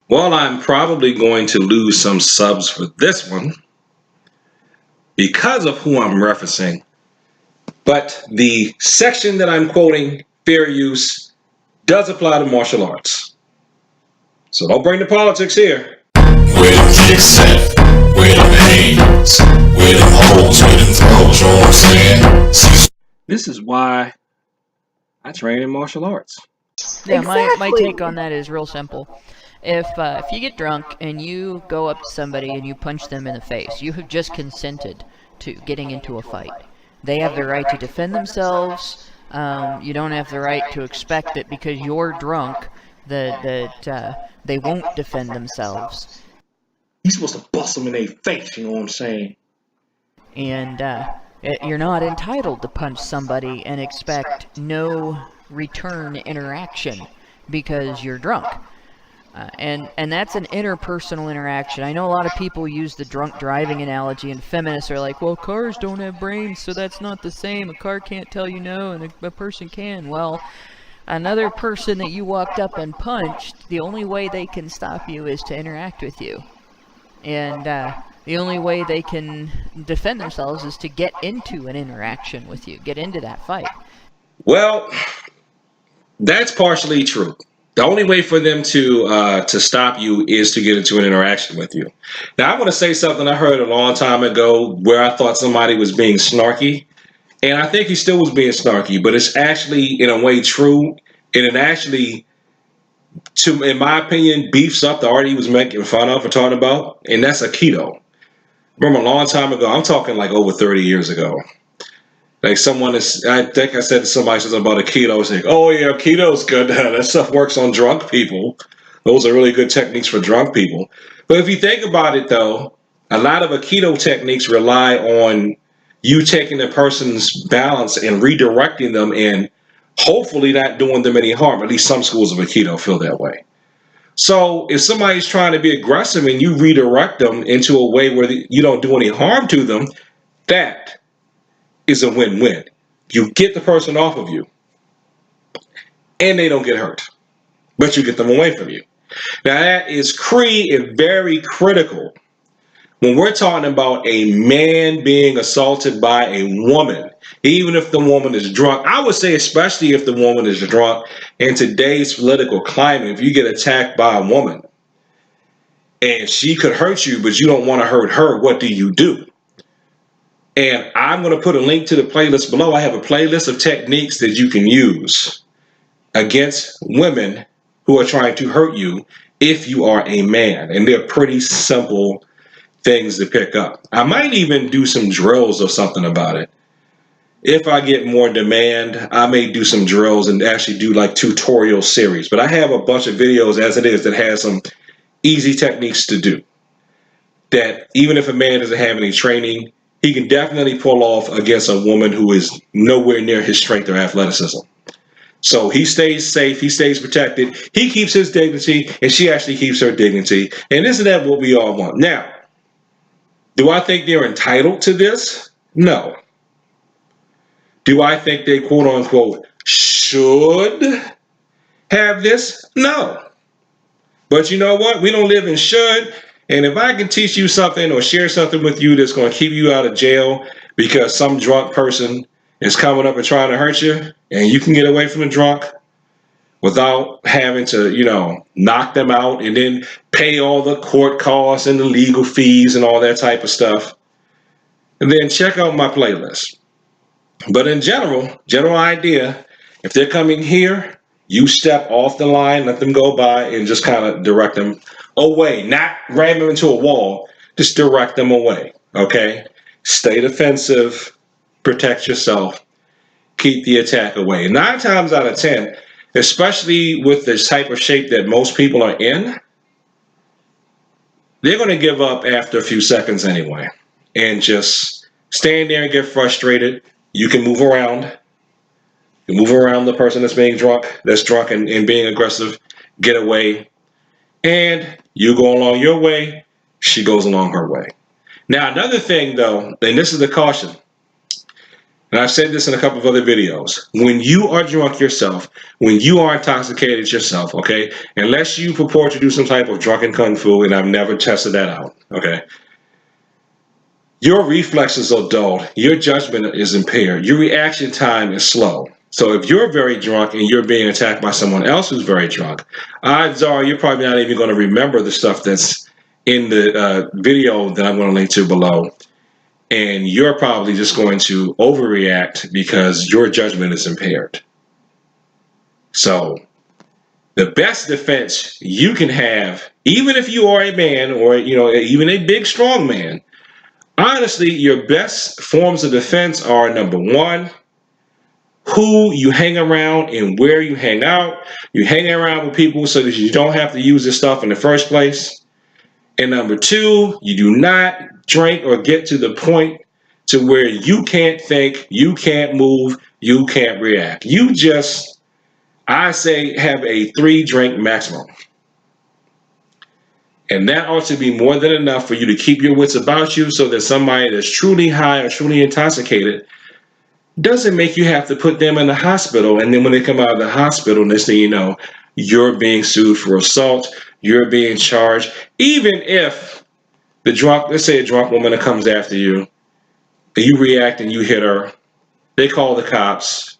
Well, I'm probably going to lose some subs for this one because of who I'm referencing. But the section that I'm quoting, fair use, does apply to martial arts. So don't bring the politics here. Where them kicks at? Where them hands? Where them holes? Where them throws? You know what I'm saying? Cecil. This is why I train in martial arts. Yeah, my Exactly. take on that is real simple. If you get drunk and you go up to somebody and you punch them in the face, you have just consented to getting into a fight. They have the right to defend themselves. You don't have the right to expect that because you're drunk that they won't defend themselves. You're supposed to bust them in their face, you know what I'm saying? And you're not entitled to punch somebody and expect no return interaction because you're drunk. And that's an interpersonal interaction. I know a lot of people use the drunk driving analogy, and feminists are like, well, cars don't have brains, so that's not the same. A car can't tell you no, and a person can. Well, another person that you walked up and punched, the only way they can stop you is to interact with you. And the only way they can defend themselves is to get into an interaction with you, get into that fight. Well, that's partially true. The only way for them to stop you is to get into an interaction with you. Now, I want to say something I heard a long time ago where I thought somebody was being snarky, and I think he still was being snarky, but it's actually in a way true, and it actually, in my opinion, beefs up the art he was making fun of or talking about, and that's Aikido. Remember a long time ago, I'm talking like over 30 years ago. Like I think I said to somebody something about Aikido. I was like, oh yeah, Aikido's good. That stuff works on drunk people. Those are really good techniques for drunk people. But if you think about it though, a lot of Aikido techniques rely on you taking the person's balance and redirecting them and hopefully not doing them any harm. At least some schools of Aikido feel that way. So if somebody's trying to be aggressive and you redirect them into a way where you don't do any harm to them, that is a win-win. You get the person off of you and they don't get hurt, but you get them away from you. Now that is very critical when we're talking about a man being assaulted by a woman, even if the woman is drunk. I would say especially if the woman is drunk in today's political climate, if you get attacked by a woman and she could hurt you, but you don't want to hurt her, what do you do? And I'm going to put a link to the playlist below. I have a playlist of techniques that you can use against women who are trying to hurt you if you are a man. And they're pretty simple things to pick up. I might even do some drills or something about it. If I get more demand, I may do some drills and actually do like tutorial series. But I have a bunch of videos as it is that has some easy techniques to do. That even if a man doesn't have any training, he can definitely pull off against a woman who is nowhere near his strength or athleticism. So he stays safe, he stays protected, he keeps his dignity, and she actually keeps her dignity. And isn't that what we all want? Now, do I think they're entitled to this? No. Do I think they quote unquote should have this? No. But you know what? We don't live in should. And if I can teach you something or share something with you that's going to keep you out of jail because some drunk person is coming up and trying to hurt you, and you can get away from the drunk without having to, knock them out and then pay all the court costs and the legal fees and all that type of stuff, and then check out my playlist. But in general idea, if they're coming here, you step off the line, let them go by, and just kind of direct them away. Not ram them into a wall, just direct them away, okay? Stay defensive, protect yourself, keep the attack away. 9 times out of 10, especially with this type of shape that most people are in, they're going to give up after a few seconds anyway and just stand there and get frustrated. You can move around. You move around the person that's drunk and being aggressive, get away, and you go along your way, she goes along her way. Now, another thing, though, and this is the caution, and I've said this in a couple of other videos, when you are drunk yourself, when you are intoxicated yourself, okay, unless you purport to do some type of drunken kung fu, and I've never tested that out, okay, your reflexes are dulled, your judgment is impaired, your reaction time is slow. So if you're very drunk and you're being attacked by someone else who's very drunk, odds are you're probably not even going to remember the stuff that's in the video that I'm going to link to below. And you're probably just going to overreact because your judgment is impaired. So the best defense you can have, even if you are a man or, even a big, strong man, honestly, your best forms of defense are, number one, who you hang around and where you hang out. You hang around with people so that you don't have to use this stuff in the first place. And number two, you do not drink or get to the point to where you can't think, you can't move, you can't react. You just, I say, have a 3-drink maximum. And that ought to be more than enough for you to keep your wits about you so that somebody that's truly high or truly intoxicated doesn't make you have to put them in the hospital. And then when they come out of the hospital, next thing you know, you're being sued for assault, you're being charged. Even if the drunk, let's say a drunk woman that comes after you, and you react and you hit her, they call the cops.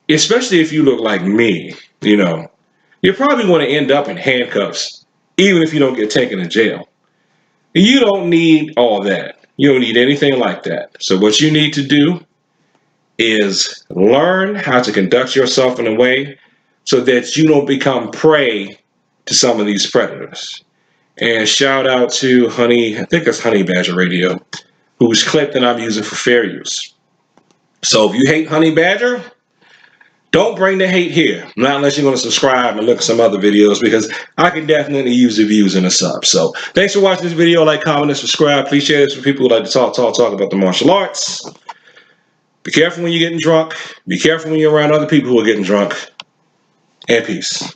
Especially if you look like me, you're probably going to end up in handcuffs, even if you don't get taken to jail. You don't need all that. You don't need anything like that. So what you need to do is learn how to conduct yourself in a way so that you don't become prey to some of these predators. And shout out to Honey, I think that's Honey Badger Radio, whose clip that I'm using for fair use. So if you hate Honey Badger, don't bring the hate here. Not unless you're going to subscribe and look at some other videos, because I can definitely use the views and the subs. So thanks for watching this video. Like, comment, and subscribe. Please share this with people who like to talk about the martial arts. Be careful when you're getting drunk. Be careful when you're around other people who are getting drunk. And peace.